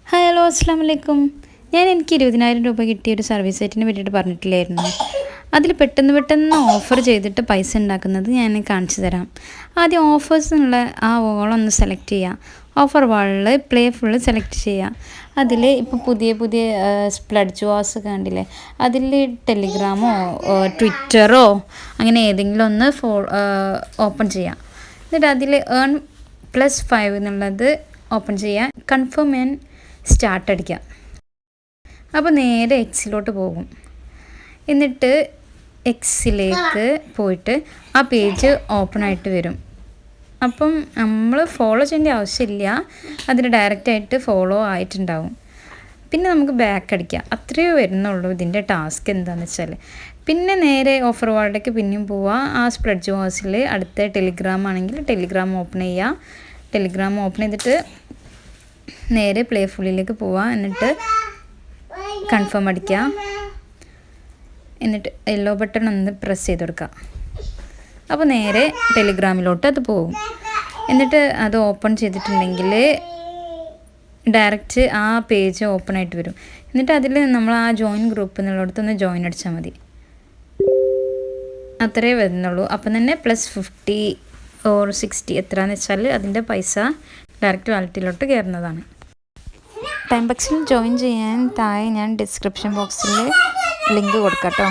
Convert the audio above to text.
Hi hello അസ്സാം വലൈക്കും. എനിക്ക് 20,000 രൂപ കിട്ടിയ ഒരു സർവീസ് സൈറ്റിനെ പറ്റിയിട്ട് പറഞ്ഞിട്ടില്ലായിരുന്നു. അതിൽ പെട്ടെന്ന് ഓഫർ ചെയ്തിട്ട് പൈസ ഉണ്ടാക്കുന്നത് ഞാൻ കാണിച്ചു തരാം. ആദ്യം ഓഫേഴ്സ് എന്നുള്ള ആ ഓളൊന്ന് സെലക്ട് ചെയ്യുക. ഓഫർ വാളിൽ പ്ലേ ഫുള്ള് സെലക്ട് ചെയ്യുക. അതിൽ ഇപ്പോൾ പുതിയ സ്പ്ലഡ് ജോസ് കണ്ടില്ലേ, അതിൽ ടെലിഗ്രാമോ ട്വിറ്ററോ അങ്ങനെ ഏതെങ്കിലും ഒന്ന് ഓപ്പൺ ചെയ്യാം. എന്നിട്ട് അതിൽ ഏൺ +5 എന്നുള്ളത് ഓപ്പൺ ചെയ്യാം. കൺഫേം ആൻഡ് സ്റ്റാർട്ട് അടിക്കാം. അപ്പോൾ നേരെ എക്സിലോട്ട് പോകും. എന്നിട്ട് എക്സിലേക്ക് പോയിട്ട് ആ പേജ് ഓപ്പൺ ആയിട്ട് വരും. അപ്പം നമ്മൾ ഫോളോ ചെയ്യേണ്ട ആവശ്യമില്ല, അതിന് ഡയറക്റ്റായിട്ട് ഫോളോ ആയിട്ടുണ്ടാവും. പിന്നെ നമുക്ക് ബാക്ക് അടിക്കാം. അത്രയേ വരുന്നുള്ളൂ ഇതിൻ്റെ ടാസ്ക്. എന്താണെന്ന് വെച്ചാൽ പിന്നെ നേരെ ഓഫർ വാളിലേക്ക് പിന്നെയും പോവുക. ആ സ്പ്രെഡ് ജോസിൽ അടുത്ത ടെലിഗ്രാം ആണെങ്കിൽ ടെലിഗ്രാം ഓപ്പൺ ചെയ്യുക. ടെലിഗ്രാം ഓപ്പൺ ചെയ്തിട്ട് നേരെ പ്ലേ ഫുള്ളിലേക്ക് പോവുക. എന്നിട്ട് കൺഫേം അടിക്കുക. എന്നിട്ട് യെല്ലോ ബട്ടൺ ഒന്ന് പ്രസ് ചെയ്ത് കൊടുക്കുക. അപ്പോൾ നേരെ ടെലിഗ്രാമിലോട്ട് അത് പോകും. എന്നിട്ട് അത് ഓപ്പൺ ചെയ്തിട്ടുണ്ടെങ്കിൽ ഡയറക്റ്റ് ആ പേജ് ഓപ്പൺ ആയിട്ട് വരും. എന്നിട്ട് അതിൽ നമ്മൾ ആ ജോയിൻ ഗ്രൂപ്പ് എന്നുള്ളിടത്തൊന്ന് ജോയിൻ അടിച്ചാൽ മതി. അത്രേ വരുന്നുള്ളൂ. അപ്പം തന്നെ +50 or 60 എത്രയാണെന്ന് വെച്ചാൽ അതിൻ്റെ പൈസ ഡയറക്റ്റ് വാലറ്റിലോട്ട് കയറുന്നതാണ്. ടൈം ബക്സിൽ ജോയിൻ ചെയ്യാൻ താഴെ ഞാൻ ഡിസ്ക്രിപ്ഷൻ ബോക്സിൽ ലിങ്ക് കൊടുക്കാം കേട്ടോ.